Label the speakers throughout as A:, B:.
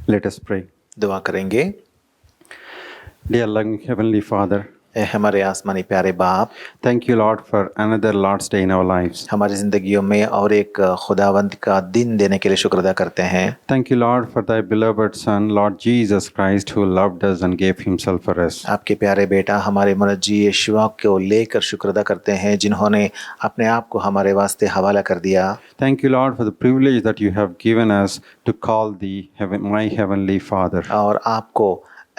A: Let us pray.
B: दुआ करेंगे।
A: Dear loving Heavenly Father,
B: ए हमारे आसमानी प्यारे बाप,
A: thank you, Lord, for another Lord's Day in our lives.
B: हमारी ज़िंदगियों में और एक खुदावंद का दिन देने के लिए शुक्र अदा करते हैं।
A: Thank you, Lord, for thy beloved Son, Lord Jesus Christ, who loved us and gave himself for us.
B: आपके प्यारे बेटा हमारे मुनज्जी यीशुआ को लेकर शुक्र अदा करते हैं, जिन्होंने अपने आप को हमारे वास्ते हवाला कर दिया।
A: Thank you, Lord, for the privilege that you have given us to call thee my Heavenly Father.
B: और आपको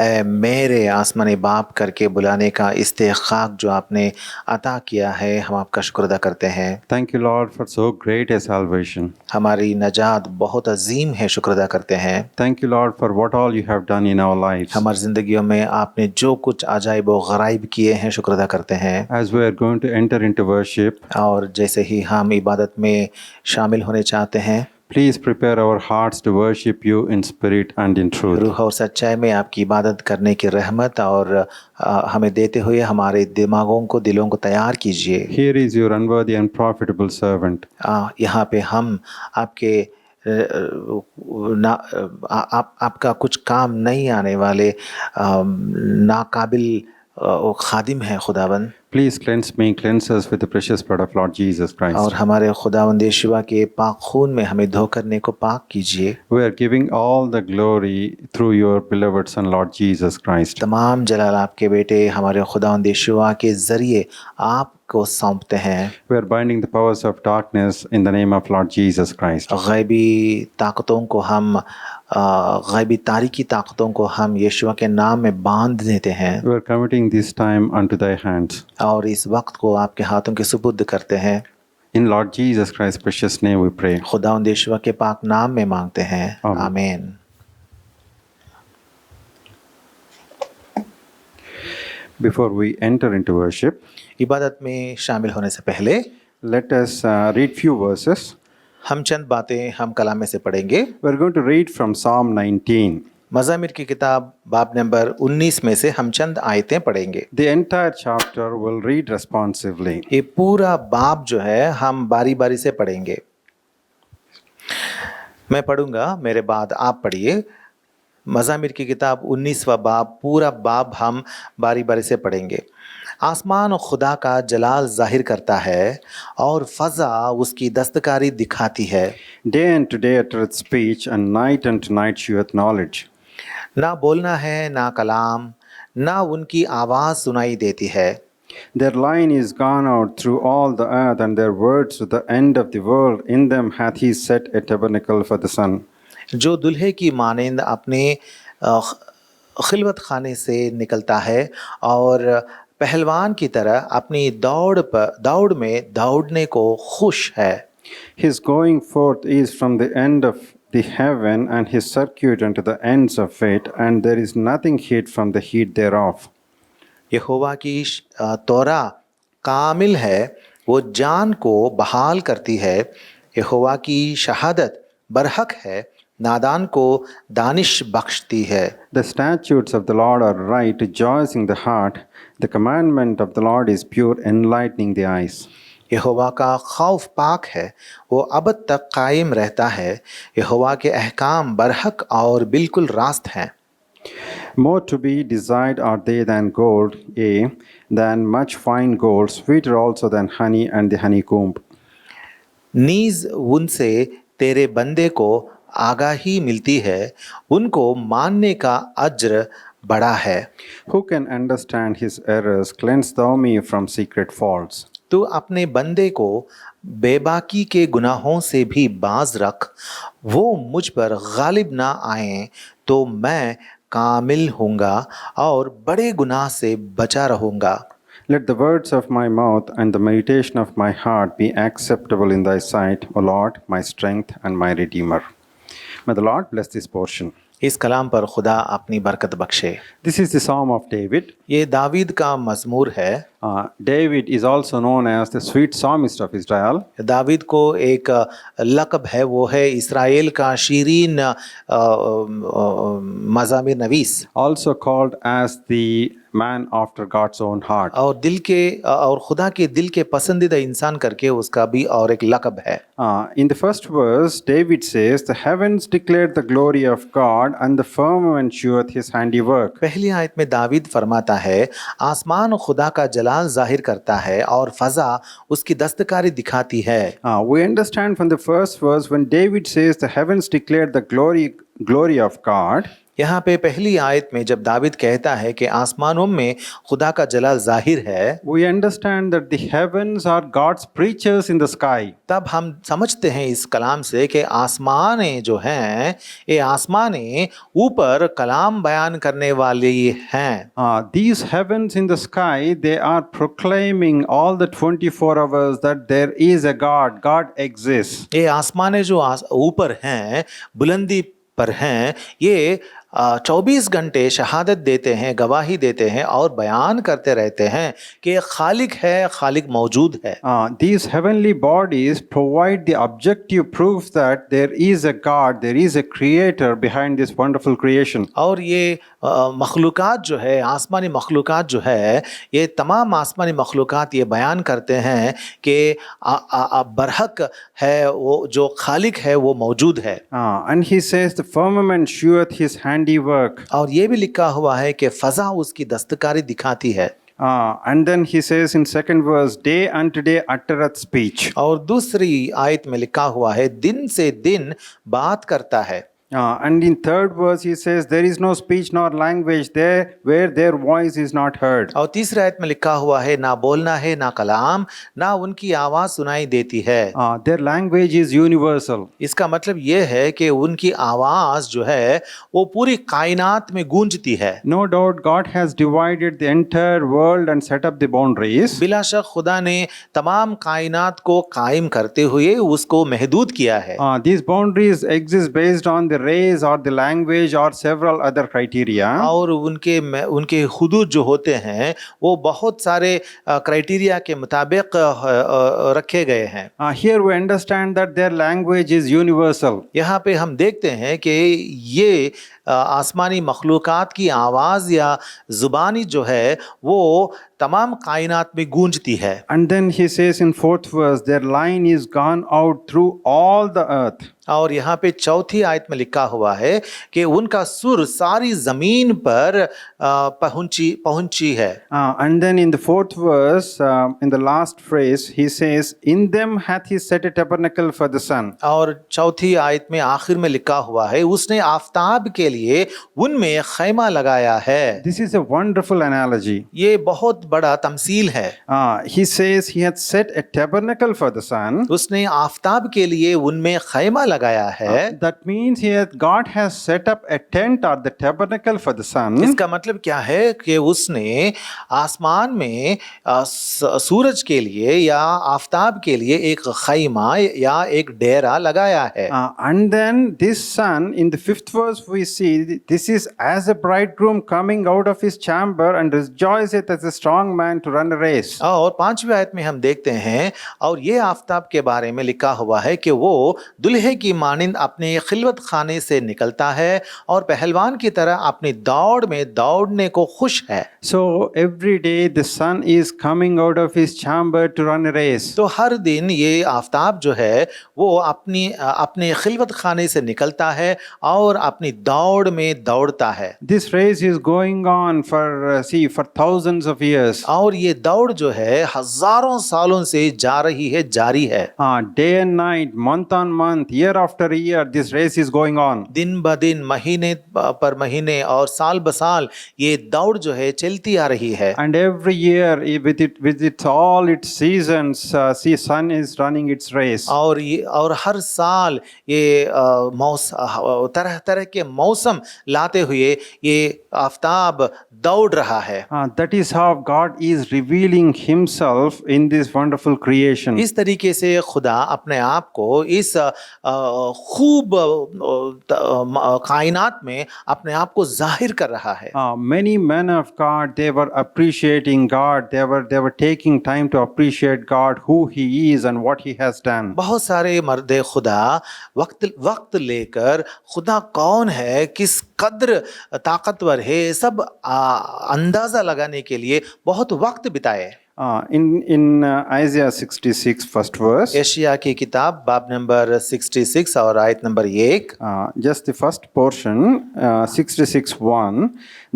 B: ए मेरे आसमानी बाप करके बुलाने का इस्तेखाक जो आपने अता किया है, हम आपका शुक्र अदा करते हैं।
A: Thank you, Lord, for so great a salvation.
B: हमारी नजात बहुत अजीम है, शुक्र अदा करते हैं।
A: Thank you, Lord, for what all you have done in our lives.
B: हमारी ज़िंदगियों में आपने जो कुछ अजाइब व गराइब किए हैं, शुक्र अदा करते हैं।
A: As we are going to enter into worship,
B: और जैसे ही हम इबादत में शामिल होने चाहते हैं,
A: please prepare our hearts to worship you in spirit and in truth.
B: रूह और सच्चाई में आपकी इबादत करने की रहमत और हमें देते हुए हमारे दिमागों को, दिलों को तैयार कीजिए।
A: Here is your unworthy and profitable servant.
B: यहाँ पे हम आपके आपका कुछ काम नहीं आने वाले नाकाबिल खादिम हैं खुदावन।
A: Please cleanse me, cleanse us with the precious blood of Lord Jesus Christ.
B: और हमारे खुदावंद यीशुआ के पाक खून में हमें धो करने को पाक कीजिए।
A: We are giving all the glory through your beloved Son, Lord Jesus Christ.
B: तमाम जलाल आपके बेटे हमारे खुदावंद यीशुआ के ज़रिए आपको सौंपते हैं।
A: We are binding the powers of darkness in the name of Lord Jesus Christ.
B: गैबी ताकतों को हम गैबी तारीकी ताकतों को हम यीशुआ के नाम में बांध देते हैं।
A: We are committing this time unto thy hands.
B: और इस वक्त को आपके हाथों के सुपुर्द करते हैं।
A: In Lord Jesus Christ's precious name we pray.
B: खुदावंद यीशुआ के पाक नाम में मांगते हैं, आमीन।
A: Before we enter into worship,
B: इबादत में शामिल होने से पहले
A: let us read few verses.
B: हम चंद बातें हम कलाम में से पढ़ेंगे।
A: We are going to read from Psalm 19.
B: मज़ामिर की किताब बाब नंबर 19 में से हम चंद आयतें पढ़ेंगे।
A: The entire chapter will read responsively.
B: ये पूरा बाब जो है हम बारी बारी से पढ़ेंगे। मैं पढ़ूंगा, मेरे बाद आप पढ़िए। मज़ामिर की किताब 19वां बाब, पूरा बाब हम बारी बारी से पढ़ेंगे। आसमान खुदा का जलाल जाहिर करता है और फ़ज़ा उसकी दस्तकारी दिखाती है।
A: Day unto day uttereth speech, and night unto night sheweth knowledge.
B: ना बोलना है ना कलाम, ना उनकी आवाज़ सुनाई देती है।
A: Their line is gone out through all the earth, and their words to the end of the world. In them hath he set a tabernacle for the sun.
B: जो दुल्हे की मानिंद अपने खिलवत खाने से निकलता है और पहलवान की तरह अपनी दौड़ में दौड़ने को खुश है।
A: His going forth is from the end of the heaven, and his circuit unto the ends of it, and there is nothing hid from the heat thereof.
B: यहोवा की तौरा कामिल है, वो जान को बहाल करती है। यहोवा की शहादत बरहक है, नादान को दानिश बख्शती है।
A: The statutes of the Lord are right, rejoicing the heart. The commandment of the Lord is pure, enlightening the eyes.
B: यहोवा का खौफ पाक है, वो अबद तक कायम रहता है। यहोवा के अहकाम बरहक और बिल्कुल रास्त हैं।
A: More to be desired are they than gold, yea, than much fine gold, sweeter also than honey and the honeycomb.
B: नीज उनसे तेरे बंदे को आगाही मिलती है, उनको मानने का अज्र बड़ा है।
A: Who can understand his errors? Cleanse thou me from secret faults.
B: तू अपने बंदे को बेबाकी के गुनाहों से भी बाज रख, वो मुझ पर गालिब ना आए तो मैं कामिल होऊंगा और बड़े गुनाह से बचा रहूंगा।
A: Let the words of my mouth and the meditation of my heart be acceptable in thy sight, O Lord, my strength and my redeemer. May the Lord bless this portion.
B: इस कलाम पर खुदा अपनी बरकत बख्शे।
A: This is the Psalm of David.
B: ये दावीद का मज़मूर है।
A: David is also known as the sweet psalmist of Israel.
B: David को एक लक़ब है, वो है इस्राएल का Shireen मज़ामिर नवीस।
A: Also called as the man after God's own heart.
B: और दिल के और खुदा के दिल के पसंदीदा इंसान करके उसका भी और एक लक़ब है।
A: In the first verse, David says, "The heavens declare the glory of God, and the firmament sheweth his handiwork."
B: पहली आयत में दावीद फरमाता है, आसमान खुदा का जलाल जाहिर करता है और फ़ज़ा उसकी दस्तकारी दिखाती है।
A: We understand from the first verse when David says, "The heavens declare the glory of God."
B: यहाँ पे पहली आयत में जब दावीद कहता है कि आसमानों में खुदा का जलाल जाहिर है,
A: We understand that the heavens are God's preachers in the sky.
B: तब हम समझते हैं इस कलाम से कि आसमानें जो हैं, ये आसमानें ऊपर कलाम बयान करने वाली हैं।
A: These heavens in the sky, they are proclaiming all the 24 hours that there is a God, God exists.
B: ये आसमानें जो ऊपर हैं, बुलंदी पर हैं, ये 24 घंटे शहादत देते हैं, गवाही देते हैं और बयान करते रहते हैं कि खालिक है, खालिक मौजूद है।
A: These heavenly bodies provide the objective proof that there is a God, there is a creator behind this wonderful creation.
B: और ये मखलूक़ात जो है, आसमानी मखलूक़ात जो है, ये तमाम आसमानी मखलूक़ात ये बयान करते हैं कि बरहक है, वो जो खालिक है वो मौजूद है।
A: And he says the firmament sheweth his handiwork.
B: और ये भी लिखा हुआ है कि फ़ज़ा उसकी दस्तकारी दिखाती है।
A: And then he says in second verse, day unto day uttereth speech.
B: और दूसरी आयत में लिखा हुआ है, दिन से दिन बात करता है।
A: And in third verse he says, there is no speech nor language there where their voice is not heard.
B: और तीसरी आयत में लिखा हुआ है, ना बोलना है, ना कलाम, ना उनकी आवाज़ सुनाई देती है।
A: Their language is universal.
B: इसका मतलब ये है कि उनकी आवाज़ जो है वो पूरी कायनात में गूंजती है।
A: No doubt God has divided the entire world and set up the boundaries.
B: बिला शक खुदा ने तमाम कायनात को कायम करते हुए उसको महदूद किया है।
A: These boundaries exist based on the race or the language or several other criteria.
B: और उनके हुदूद जो होते हैं वो बहुत सारे क्राइटेरिया के मुताबिक रखे गए हैं।
A: Here we understand that their language is universal.
B: यहाँ पे हम देखते हैं कि ये आसमानी मखलूक़ात की आवाज़ या ज़ुबानी जो है वो तमाम कायनात में गूंजती है।
A: And then he says in fourth verse, their line is gone out through all the earth.
B: और यहाँ पे चौथी आयत में लिखा हुआ है कि उनका सुर सारी ज़मीन पर पहुंची है।
A: And then in the fourth verse, in the last phrase, he says, in them hath he set a tabernacle for the sun.
B: और चौथी आयत में आखिर में लिखा हुआ है, उसने आफताब के लिए उनमें खैमा लगाया है।
A: This is a wonderful analogy.
B: ये बहुत बड़ा तमसील है।
A: He says he hath set a tabernacle for the sun.
B: उसने आफताब के लिए उनमें खैमा लगाया है।
A: That means God has set up a tent or the tabernacle for the sun.
B: इसका मतलब क्या है कि उसने आसमान में सूरज के लिए या आफताब के लिए एक खैमा या एक डेरा लगाया है।
A: And then this sun, in the fifth verse we see, this is as a bridegroom coming out of his chamber and rejoiceth as a strong man to run a race.
B: और पांचवी आयत में हम देखते हैं और ये आफताब के बारे में लिखा हुआ है कि वो दुल्हे की मानिंद अपने खिलवत खाने से निकलता है और पहलवान की तरह अपनी दौड़ में दौड़ने को खुश है।
A: So every day the sun is coming out of his chamber to run a race.
B: तो हर दिन ये आफताब जो है वो अपने खिलवत खाने से निकलता है और अपनी दौड़ में दौड़ता है।
A: This race is going on for thousands of years.
B: और ये दौड़ जो है हजारों सालों से जा रही है, जारी है।
A: Day and night, month on month, year after year, this race is going on.
B: दिन ब दिन, महीने पर महीने और साल ब साल ये दौड़ जो है चलती आ रही है।
A: And every year, with its all its seasons, see, sun is running its race.
B: और हर साल ये तरह तरह के मौसम लाते हुए ये आफताब दौड़ रहा है।
A: That is how God is revealing Himself in this wonderful creation.
B: इस तरीके से खुदा अपने आप को इस खूब कायनात में अपने आप को जाहिर कर रहा है।
A: Many men of God, they were appreciating God. They were taking time to appreciate God, who He is and what He has done.
B: बहुत सारे मर्दे खुदा वक्त लेकर खुदा कौन है, किस कद्र ताकतवर है, सब अंदाज़ा लगाने के लिए बहुत वक्त बिताए।
A: In Isaiah 66, first verse,
B: Asia की किताब बाब नंबर 66 और आयत number 1,
A: just the first portion, 66:1.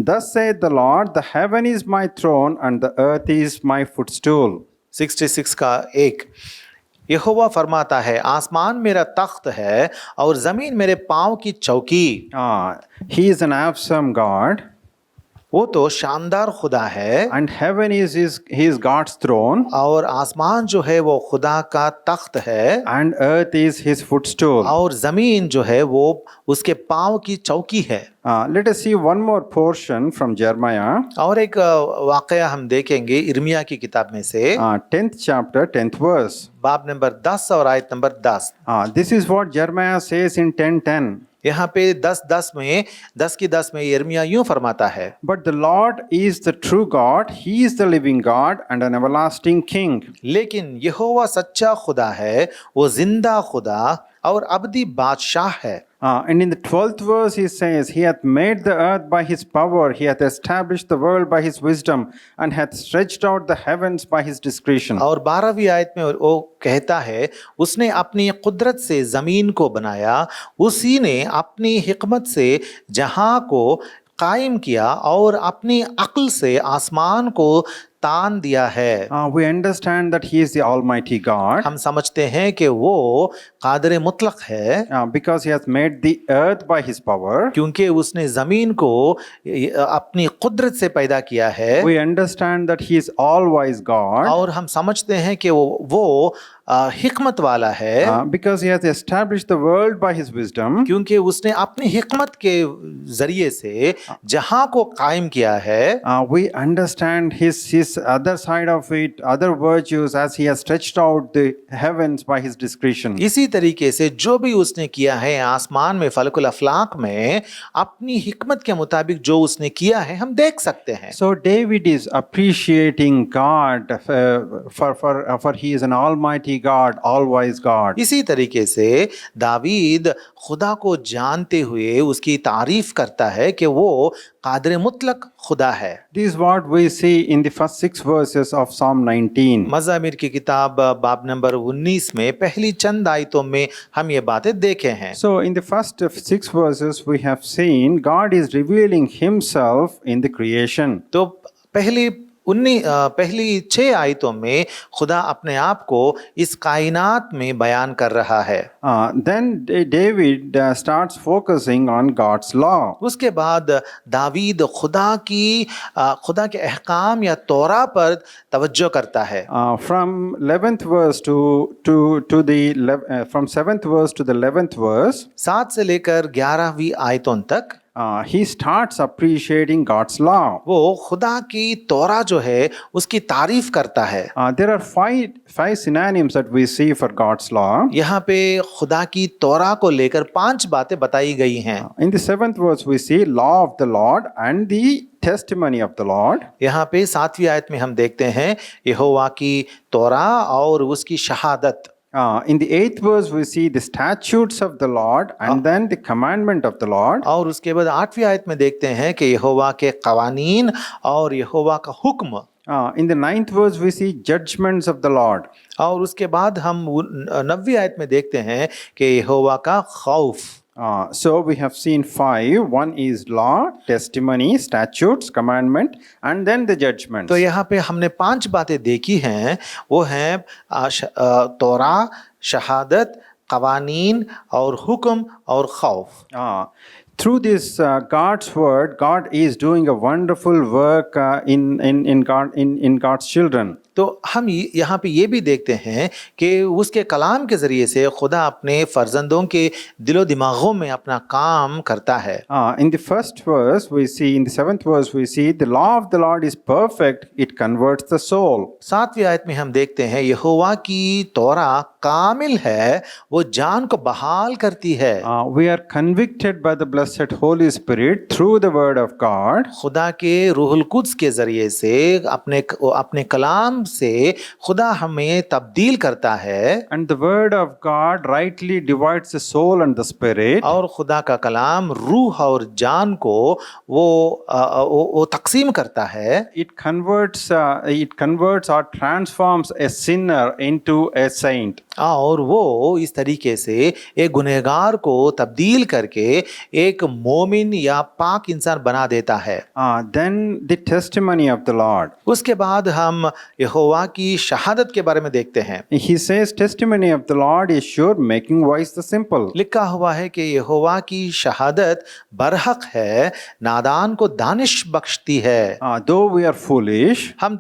A: Thus saith the Lord, the heaven is my throne and the earth is my footstool.
B: 66 का 1, यहोवा फरमाता है, आसमान मेरा तख्त है और जमीन मेरे पांव की चौकी।
A: He is an awesome God,
B: वो तो शानदार खुदा है,
A: and heaven he is God's throne,
B: और आसमान जो है वो खुदा का तख्त है,
A: and earth is his footstool.
B: और जमीन जो है वो उसके पांव की चौकी है।
A: Let us see one more portion from Jeremiah,
B: और एक वाकया हम देखेंगे इर्मिया की किताब में से,
A: 10th chapter, 10th verse.
B: बाब नंबर 10 और आयत number 10।
A: This is what Jeremiah says in 10:10.
B: यहाँ पे 10 में 10 में यिर्मयाह यूं फरमाता है,
A: But the Lord is the true God, He is the living God and an everlasting King.
B: लेकिन यहोवा सच्चा खुदा है, वो जिंदा खुदा और अबदी बादशाह है।
A: And in the 12th verse he says, He hath made the earth by His power, He hath established the world by His wisdom, and hath stretched out the heavens by His discretion.
B: और 12वीं आयत में वो कहता है, उसने अपनी कुदरत से जमीन को बनाया, उसी ने अपनी हिकमत से जहां को कायम किया और अपनी अक्ल से आसमान को तान दिया है।
A: We understand that He is the Almighty God,
B: हम समझते हैं कि वो कादिर मुतलक है,
A: because He hath made the earth by His power.
B: क्योंकि उसने जमीन को अपनी कुदरत से पैदा किया है।
A: We understand that He is all-wise God,
B: और हम समझते हैं कि वो हिकमत वाला है,
A: because He hath established the world by His wisdom.
B: क्योंकि उसने अपनी हिकमत के जरिए से जहां को कायम किया है।
A: We understand his other side of it, other virtues, as He has stretched out the heavens by His discretion.
B: इसी तरीके से जो भी उसने किया है आसमान में, फलकुल अफलाक में, अपनी हिकमत के मुताबिक जो उसने किया है हम देख सकते हैं।
A: So David is appreciating God for He is an Almighty God, all-wise God.
B: इसी तरीके से दावीद खुदा को जानते हुए उसकी तारीफ करता है कि वो कादिर मुतलक खुदा है।
A: This is what we see in the first 6 verses of Psalm 19.
B: मज़ामिर की किताब बाब नंबर 19 में पहली चंद आयतों में हम ये बातें देखे हैं।
A: So in the first 6 verses we have seen God is revealing Himself in the creation.
B: तो पहली 6 आयतों में खुदा अपने आप को इस कायनात में बयान कर रहा है।
A: Then David starts focusing on God's law.
B: उसके बाद दावीद खुदा के अहकाम या तौरा पर तवज्जो करता है।
A: From 11th verse to the from 7th verse to the 11th verse,
B: 7 से लेकर 11वीं आयतों तक
A: he starts appreciating God's law.
B: वो खुदा की तौरा जो है उसकी तारीफ करता है।
A: There are five synonyms that we see for God's law.
B: यहाँ पे खुदा की तौरा को लेकर 5 बातें बताई गई हैं।
A: In the 7th verse we see law of the Lord and the testimony of the Lord.
B: यहाँ पे 7वीं आयत में हम देखते हैं यहोवा की तौरा और उसकी शहादत।
A: In the 8th verse we see the statutes of the Lord and then the commandment of the Lord.
B: और उसके बाद 8वीं आयत में देखते हैं कि यहोवा के कवानीन और यहोवा का हुक्म।
A: In the 9th verse we see judgments of the Lord.
B: और उसके बाद हम 9वीं आयत में देखते हैं कि यहोवा का खौफ।
A: So we have seen 5. One is law, testimony, statutes, commandment, and then the judgments.
B: तो यहाँ पे हमने 5 बातें देखी हैं, वो हैं तौरा, शहादत, कवानीन और हुक्म और खौफ।
A: Through this God's word, God is doing a wonderful work in God's children.
B: तो हम यहाँ पे ये भी देखते हैं कि उसके कलाम के ज़रिए से खुदा अपने फ़र्जंदों के दिलो दिमागों में अपना काम करता है।
A: In the first verse we see, in the 7th verse we see, the law of the Lord is perfect, it converts the soul.
B: 7वीं आयत में हम देखते हैं यहोवा की तौरा कामिल है, वो जान को बहाल करती है।
A: We are convicted by the blessed Holy Spirit through the word of God.
B: खुदा के रूहुल कुद्स के ज़रिए से अपने कलाम से खुदा हमें तब्दील करता है
A: And the word of God rightly divides the soul and the spirit.
B: और खुदा का कलाम रूह और जान को वो तकसीम करता है।
A: It converts or transforms a sinner into a saint.
B: और वो इस तरीके से एक गुनहगार को तब्दील करके एक मोमिन या पाक इंसान बना देता है।
A: Then the testimony of the Lord.
B: उसके बाद हम यहोवा की शहादत के बारे में देखते हैं।
A: He says, testimony of the Lord is sure, making wise the simple.
B: लिखा हुआ है कि यहोवा की शहादत बरहक है, नादान को दानिश बख्शती है।
A: Though we are foolish,
B: हम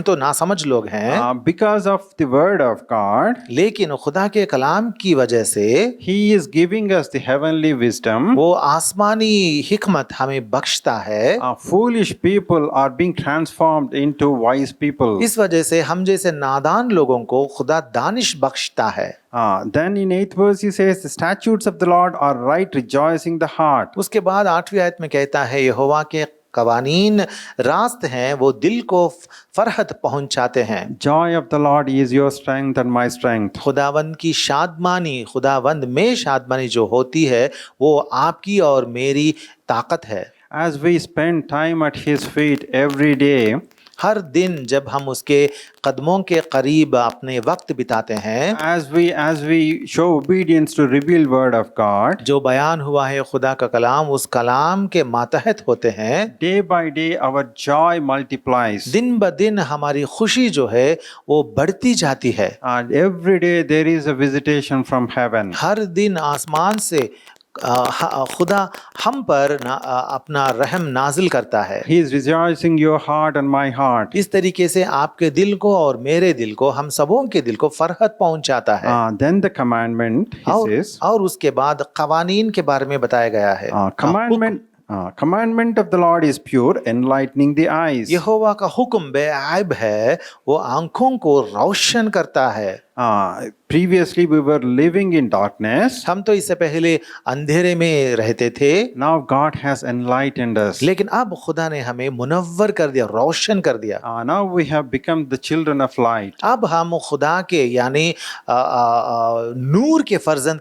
B: तो नासमझ लोग हैं,
A: because of the word of God,
B: लेकिन खुदा के कलाम की वजह से
A: He is giving us the heavenly wisdom.
B: वो आसमानी हिकमत हमें बख्शता है।
A: Foolish people are being transformed into wise people.
B: इस वजह से हम जैसे नादान लोगों को खुदा दानिश बख्शता है।
A: Then in 8th verse he says, the statutes of the Lord are right, rejoicing the heart.
B: उसके बाद 8वीं आयत में कहता है यहोवा के कवानीन रास्त हैं, वो दिल को फरहत पहुंचाते हैं।
A: Joy of the Lord is your strength and my strength.
B: खुदावंद की शादमानी, खुदावंद में शादमानी जो होती है वो आपकी और मेरी ताकत है।
A: As we spend time at His feet every day,
B: हर दिन जब हम उसके कदमों के करीब अपने वक्त बिताते हैं,
A: as we show obedience to revealed word of God,
B: जो बयान हुआ है खुदा का कलाम, उस कलाम के मातहत होते हैं,
A: day by day our joy multiplies.
B: दिन ब दिन हमारी खुशी जो है वो बढ़ती जाती है।
A: And every day there is a visitation from heaven.
B: हर दिन आसमान से खुदा हम पर अपना रहम नाजिल करता है।
A: He is rejoicing your heart and my heart.
B: इस तरीके से आपके दिल को और मेरे दिल को, हम सबों के दिल को फरहत पहुंचाता है।
A: Then the commandment, he says,
B: और उसके बाद कवानीन के बारे में बताया गया है।
A: commandment of the Lord is pure, enlightening the eyes.
B: यहोवा का हुक्म बेऐब है, वो आंखों को रोशन करता है।
A: Previously we were living in darkness.
B: हम तो इससे पहले अंधेरे में रहते थे।
A: Now God has enlightened us.
B: लेकिन अब खुदा ने हमें मुनव्वर कर दिया, रोशन कर दिया।
A: Now we have become the children of light.
B: अब हम खुदा के यानी नूर के फर्जंद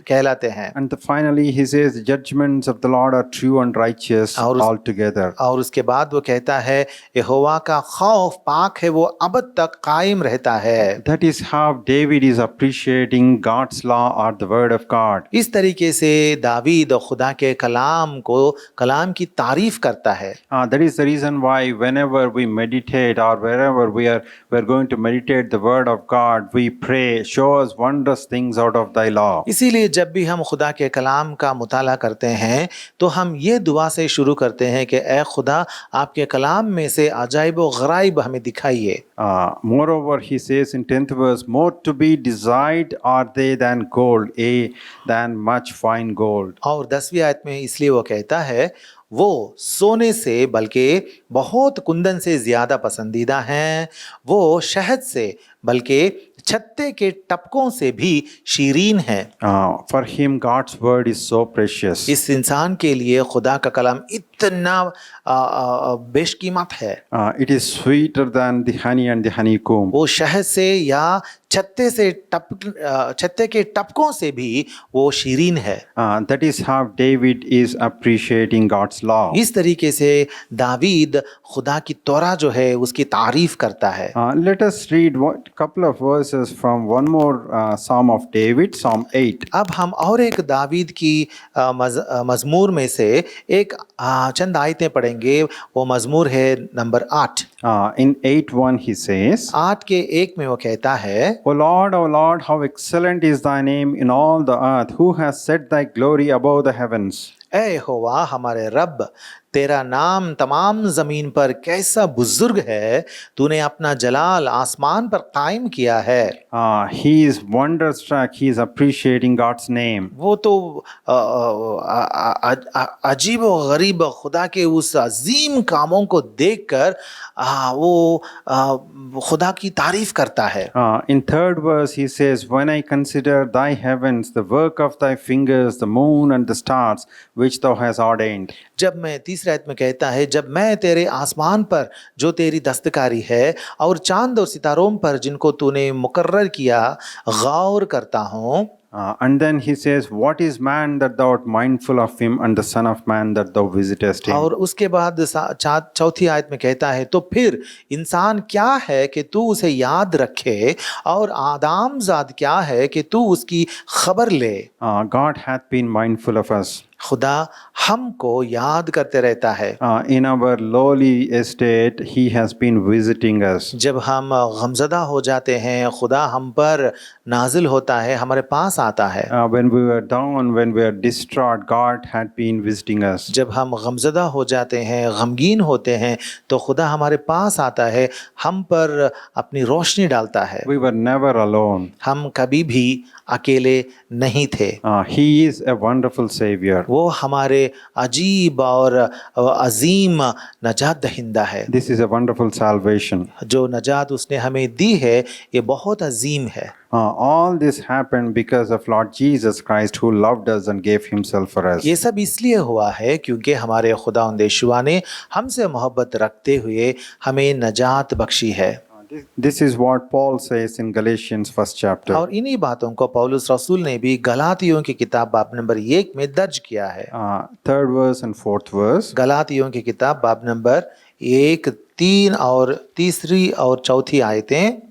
B: कहलाते हैं।
A: And finally he says, the judgments of the Lord are true and righteous altogether.
B: और उसके बाद वो कहता है यहोवा का खौफ पाक है, वो अब तक कायम रहता है।
A: That is how David is appreciating God's law or the word of God.
B: इस तरीके से दावीद खुदा के कलाम की तारीफ करता है।
A: That is the reason why whenever we meditate or wherever we're going to meditate the word of God, we pray, show us wondrous things out of thy law.
B: इसीलिए जब भी हम खुदा के कलाम का मुताला करते हैं तो हम ये दुआ से शुरू करते हैं कि ऐ खुदा आपके कलाम में से अजाइब व गराइब हमें दिखाइए।
A: Moreover, he says in 10th verse, more to be desired are they than gold, than much fine gold.
B: और 10वीं आयत में इसलिए वो कहता है वो सोने से बल्कि बहुत कुंदन से ज्यादा पसंदीदा हैं, वो शहद से बल्कि छत्ते के टपकों से भी शीरीन है।
A: For him God's word is so precious.
B: इस इंसान के लिए खुदा का कलाम इतना बेशकीमत है।
A: It is sweeter than the honey and the honeycomb.
B: वो शहद से या छत्ते के टपकों से भी वो शीरीन है।
A: That is how David is appreciating God's law.
B: इस तरीके से दावीद खुदा की तौरा जो है उसकी तारीफ करता है।
A: Let us read couple of verses from one more Psalm of David, Psalm 8.
B: अब हम और एक दावीद की मजमूर में से एक चंद आयतें पढ़ेंगे। वो मजमूर है नंबर 8।
A: In 8:1 he says,
B: 8 के 1 में वो कहता है,
A: O Lord, how excellent is thy name in all the earth, who has set thy glory above the heavens.
B: ऐ यहोवा हमारे रब, तेरा नाम तमाम जमीन पर कैसा बुजुर्ग है, तूने अपना जलाल आसमान पर कायम किया है।
A: He is wonderstruck, he is appreciating God's name.
B: वो तो अजीब व गरीब खुदा के उस अजीम कामों को देखकर वो खुदा की तारीफ करता है।
A: In 3rd verse he says, when I consider thy heavens, the work of thy fingers, the moon and the stars, which thou hast ordained.
B: जब मैं तीसरे आयत में कहता है, जब मैं तेरे आसमान पर जो तेरी दस्तकारी है और चांद और सितारों पर जिनको तूने मुकर्रर किया गौर करता हूँ.
A: And then he says, what is man that thou art mindful of him, and the son of man that thou visitest him.
B: और उसके बाद चौथी आयत में कहता है, तो फिर इंसान क्या है कि तू उसे याद रखे, और आदमजाद क्या है कि तू उसकी खबर ले.
A: God hath been mindful of us.
B: खुदा हमको याद करते रहता है.
A: In our lowly estate, he has been visiting us.
B: जब हम गमज़दा हो जाते हैं, खुदा हम पर नाजिल होता है, हमारे पास आता है.
A: When we were down, when we were distraught, God had been visiting us.
B: जब हम गमज़दा हो जाते हैं, गमगीन होते हैं, तो खुदा हमारे पास आता है, हम पर अपनी रोशनी डालता है.
A: We were never alone.
B: हम कभी भी अकेले नहीं थे.
A: He is a wonderful Savior.
B: वो हमारे अजीब और अजीम नजात दहिंदा है.
A: This is a wonderful salvation.
B: जो नजात उसने हमें दी है, ये बहुत अजीम है.
A: All this happened because of Lord Jesus Christ, who loved us and gave himself for us.
B: ये सब इसलिए हुआ है क्योंकि हमारे खुदावंद यीशुआ ने हमसे मोहब्बत रखते हुए हमें नजात बख्शी है.
A: This is what Paul says in Galatians 1st chapter.
B: और इन्हीं बातों को पौलुस रसूल ने भी गलातियों की किताब बाब नंबर 1 में दर्ज किया है.
A: 3rd verse and 4th verse.
B: गलातियों की किताब बाब नंबर 1, 3 और तीसरी और चौथी आयतें.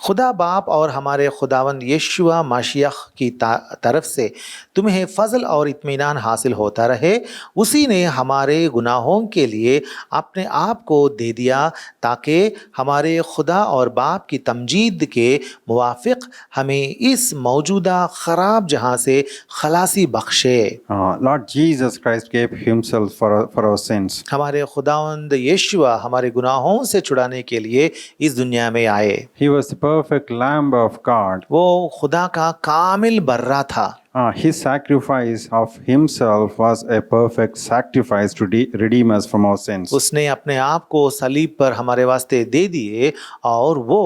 B: खुदा बाप और हमारे खुदावंद यीशुआ मसीह की तरफ से तुम्हें फजल और इत्मीनान हासिल होता रहे. उसी ने हमारे गुनाहों के लिए अपने आप को दे दिया ताकि हमारे खुदा और बाप की तमजीद के मुवाफिक हमें इस मौजूदा ख़राब जहां से खलासी बख्शे.
A: Lord Jesus Christ gave himself for our sins.
B: हमारे खुदावंद यीशुआ हमारे गुनाहों से छुड़ाने के लिए इस दुनिया में आए.
A: He was the perfect Lamb of God.
B: वो खुदा का कामिल बर्रा था.
A: His sacrifice of himself was a perfect sacrifice to redeem us from our sins.
B: उसने अपने आप को सलीब पर हमारे वास्ते दे दिए और वो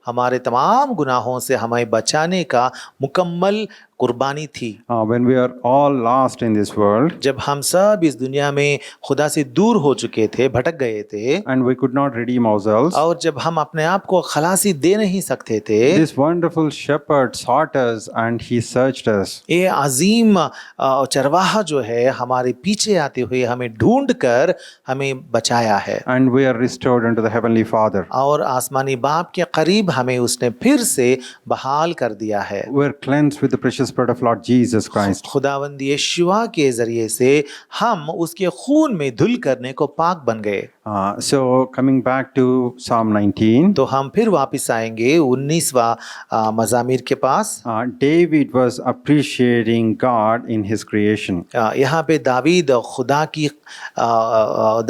B: हमारे तमाम गुनाहों से हमें बचाने का मुकम्मल कुर्बानी थी.
A: When we are all lost in this world,
B: जब हम सब इस दुनिया में खुदा से दूर हो चुके थे, भटक गए थे,
A: and we could not redeem ourselves,
B: और जब हम अपने आप को खलासी दे नहीं सकते थे,
A: this wonderful shepherd sought us and he searched us.
B: ये अजीम चरवाहा जो है हमारे पीछे आते हुए हमें ढूंढ कर हमें बचाया है.
A: And we are restored unto the heavenly Father.
B: और आसमानी बाप के करीब हमें उसने फिर से बहाल कर दिया है.
A: We are cleansed with the precious blood of Lord Jesus Christ.
B: खुदावंद यीशुआ के जरिए से हम उसके खून में धुल करने को पाक बन गए.
A: So coming back to Psalm 19,
B: तो हम फिर वापस आएंगे 19वां मज़ामीर के पास.
A: David was appreciating God in his creation.
B: यहाँ पे दावीद खुदा की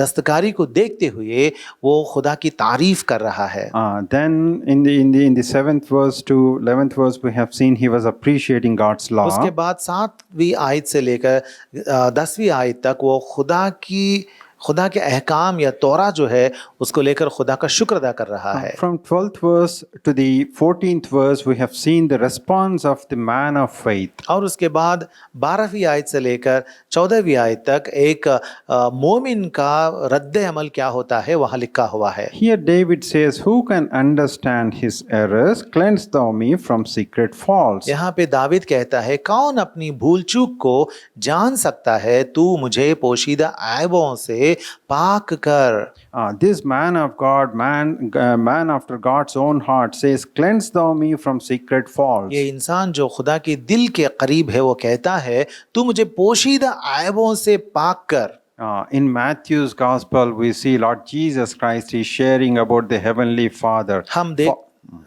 B: दस्तकारी को देखते हुए वो खुदा की तारीफ कर रहा है.
A: Then in the 7th verse to 11th verse we have seen he was appreciating God's law.
B: उसके बाद 7वीं आयत से लेकर 10वीं आयत तक वो खुदा के अहकाम या तौरा जो है उसको लेकर खुदा का शुक्र अदा कर रहा है.
A: From 12th verse to the 14th verse we have seen the response of the man of faith.
B: और उसके बाद 12वीं आयत से लेकर 14वीं आयत तक एक मोमिन का रद्द अमल क्या होता है वहाँ लिखा हुआ है.
A: Here David says, who can understand his errors? Cleanse thou me from secret faults.
B: यहाँ पे दाविद कहता है, कौन अपनी भूल चूक को जान सकता है, तू मुझे पोशीदा ऐबों से पाक कर.
A: This man of God, man after God's own heart says, cleanse thou me from secret faults.
B: ये इंसान जो खुदा के दिल के करीब है वो कहता है, तू मुझे पोशीदा ऐबों से पाक कर.
A: In Matthew's gospel we see Lord Jesus Christ is sharing about the heavenly Father.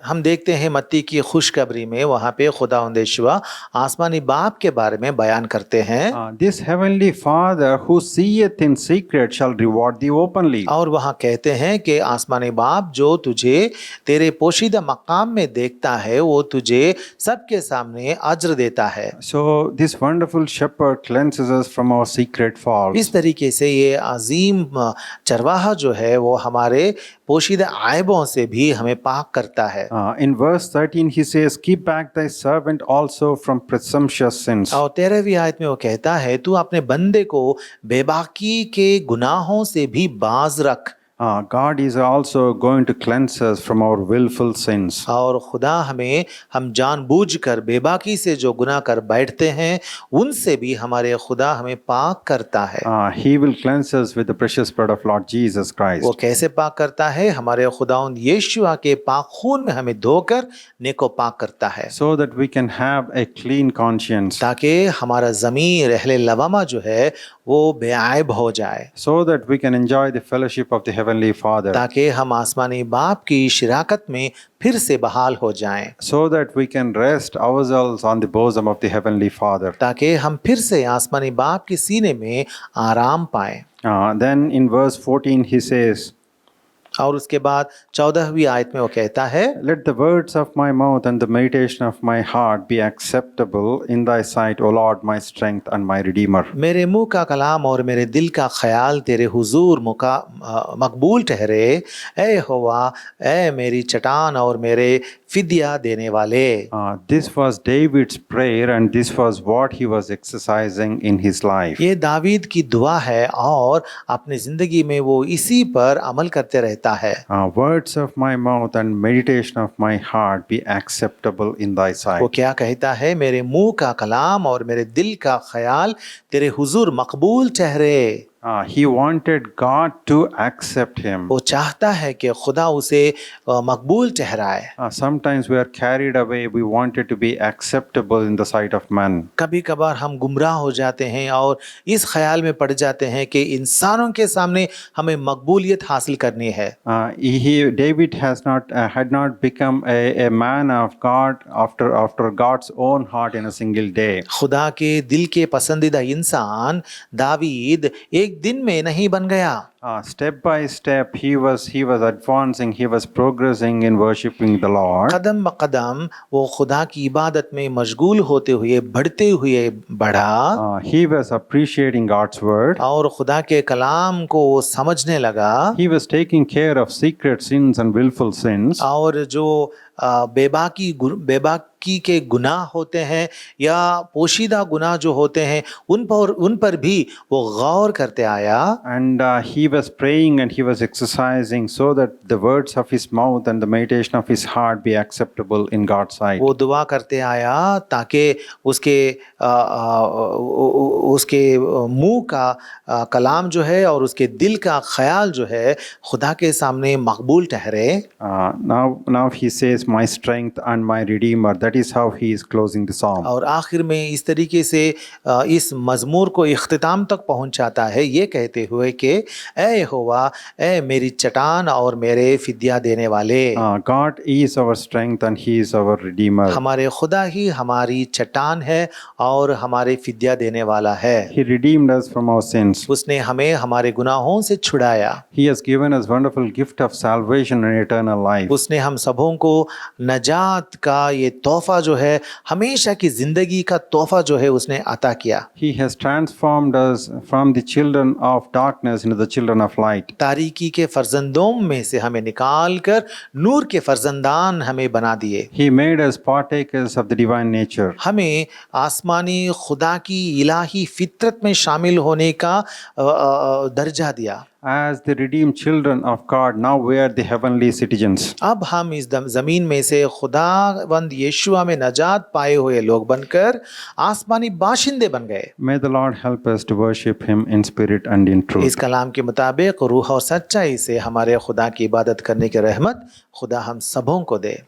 B: हम देखते हैं मत्ती की खुशखबरी में वहाँ पे खुदावंद यीशुआ आसमानी बाप के बारे में बयान करते हैं.
A: This heavenly Father who seeth in secret shall reward thee openly.
B: और वहाँ कहते हैं कि आसमानी बाप जो तुझे तेरे पोशीदा मकाम में देखता है वो तुझे सबके सामने अज्र देता है.
A: So this wonderful shepherd cleanses us from our secret faults.
B: इस तरीके से ये अजीम चरवाहा जो है वो हमारे पोशीदा ऐबों से भी हमें पाक करता है. है।
A: In verse 13, he says, Keep back thy servant also from presumptuous sins.
B: और 13वीं आयत में वो कहता है, तू अपने बंदे को बेबाकी के गुनाहों से भी बाज रख।
A: God is also going to cleanse us from our willful sins.
B: और खुदा हम जानबूझकर बेबाकी से जो गुनाह कर बैठते हैं उनसे भी हमारे खुदा हमें पाक करता है।
A: He will cleanse us with the precious blood of Lord Jesus Christ.
B: वो कैसे पाक करता है? हमारे खुदावंद यीशु के पाक खून में हमें धोकर नेको पाक करता है,
A: So that we can have a clean conscience.
B: ताकि हमारा ज़मीर अहले लवामा जो है वो बेआइब हो जाए,
A: So that we can enjoy the fellowship of the Heavenly Father.
B: ताकि हम आसमानी बाप की शिराकत में फिर से बहाल हो जाएं,
A: So that we can rest ourselves on the bosom of the Heavenly Father.
B: ताकि हम फिर से आसमानी बाप के सीने में आराम पाएं।
A: Then in verse 14 he says,
B: और उसके बाद 14वीं आयत में वो कहता है,
A: Let the words of my mouth and the meditation of my heart be acceptable in thy sight, O Lord, my strength and my redeemer.
B: मेरे मुंह का कलाम और मेरे दिल का ख्याल तेरे हुजूर मकबूल ठहरे, ए यहोवा, ए मेरी चट्टान और मेरे फिदिया देने वाले।
A: This was David's prayer and this was what he was exercising in his life.
B: ये दावीद की दुआ है और अपनी जिंदगी में वो इसी पर अमल करते रहता है।
A: Words of my mouth and meditation of my heart be acceptable in thy sight.
B: वो क्या कहता है? मेरे मुंह का कलाम और मेरे दिल का ख्याल तेरे हुजूर मकबूल ठहरे।
A: He wanted God to accept him.
B: वो चाहता है कि खुदा उसे मकबूल ठहराए।
A: Sometimes we are carried away. We want it to be acceptable in the sight of men.
B: कभी कभार हम गुमराह हो जाते हैं और इस ख्याल में पड़ जाते हैं कि इंसानों के सामने हमें मकबूलियत हासिल करनी है।
A: David had not become a man of God after God's own heart in a single day.
B: खुदा के दिल के पसंदीदा इंसान दावीद एक दिन में नहीं बन गया।
A: Step by step he was advancing, he was progressing in worshiping the Lord.
B: कदम ब कदम वो खुदा की इबादत में मशगूल होते हुए बढ़ते हुए बढ़ा।
A: He was appreciating God's word.
B: और खुदा के कलाम को वो समझने लगा।
A: He was taking care of secret sins and willful sins.
B: और जो बेबाकी के गुनाह होते हैं या पोशीदा गुनाह जो होते हैं उन पर भी वो गौर करते आया।
A: And he was praying and he was exercising so that the words of his mouth and the meditation of his heart be acceptable in God's sight.
B: वो दुआ करते आया ताकि उसके मुंह का कलाम जो है और उसके दिल का ख्याल जो है खुदा के सामने मकबूल ठहरे।
A: Now he says, my strength and my redeemer. That is how he is closing the psalm.
B: और आखिर में इस तरीके से इस मजमूर को इख्तिताम तक पहुंचाता है ये कहते हुए कि ए यहोवा, ए मेरी चट्टान और मेरे फिदिया देने वाले।
A: God is our strength and he is our redeemer.
B: हमारे खुदा ही हमारी चट्टान है और हमारे फिदिया देने वाला है।
A: He redeemed us from our sins.
B: उसने हमें हमारे गुनाहों से छुड़ाया।
A: He has given us wonderful gift of salvation and eternal life.
B: उसने हम सबों को नजात का ये तोहफा जो है, हमेशा की जिंदगी का तोहफा जो है उसने अता किया।
A: He has transformed us from the children of darkness into the children of light.
B: तारीकी के फर्जंदों में से हमें निकाल कर नूर के फर्जंदान हमें बना दिए।
A: He made us partakers of the divine nature.
B: हमें आसमानी खुदा की इलाही फितरत में शामिल होने का दर्जा दिया।
A: As the redeemed children of God, now we are the heavenly citizens.
B: अब हम इस ज़मीन में से खुदावंद यीशुआ में नजात पाए हुए लोग बनकर आसमानी बाशिंदे बन गए।
A: May the Lord help us to worship him in spirit and in truth.
B: इस कलाम के मुताबिक रूह और सच्चाई से हमारे खुदा की इबादत करने की रहमत खुदा हम सबों को दे।